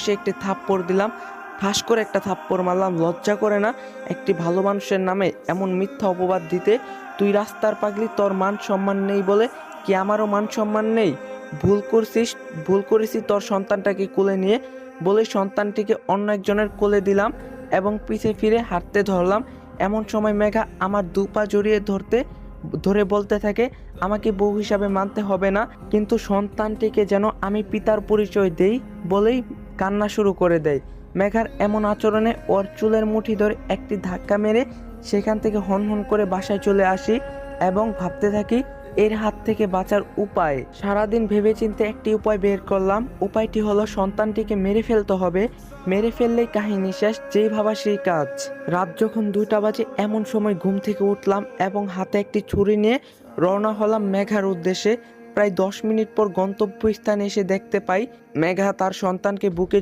সে একটি থাপ্পড় দিলাম, ঠাস করে একটা থাপ্পড় মারলাম। লজ্জা করে না একটি ভালো মানুষের নামে এমন মিথ্যা অপবাদ দিতে? তুই রাস্তার পাগলি, তোর মান সম্মান নেই বলে কি আমারও মান সম্মান নেই? ভুল করছিস, ভুল করেছি তোর সন্তানটাকে কোলে নিয়ে বলে সন্তানটিকে অন্য একজনের কোলে দিলাম এবং পিছে ফিরে হাঁটতে ধরলাম। এমন সময় মেঘা আমার দুপা জড়িয়ে ধরে বলতে থাকে, আমাকে বউ হিসাবে মানতে হবে না, কিন্তু সন্তানটিকে যেন আমি পিতার পরিচয় দেই বলেই কান্না শুরু করে দেয়। মেঘার এমন আচরণে ওর চুলের মুঠি ধরে একটি ধাক্কা মেরে সেখান থেকে হনহন করে বাসায় চলে আসি এবং ভাবতে থাকি এর হাত থেকে বাঁচার উপায়। সারাদিন ভেবেচিন্তে একটি উপায় বের করলাম। উপায়টি হলো সন্তানটিকে মেরে ফেলতে হবে, মেরে ফেললেই কাহিনী শেষ, যেই ভাবা সেই কাজ। রাত যখন 2টা বাজে এমন সময় ঘুম থেকে উঠলাম এবং হাতে একটি ছুরি নিয়ে রওনা হলাম মেঘার উদ্দেশ্যে। প্রায় 10 মিনিট পর গন্তব্যস্থানে এসে দেখতে পাই মেঘা তার সন্তানকে বুকে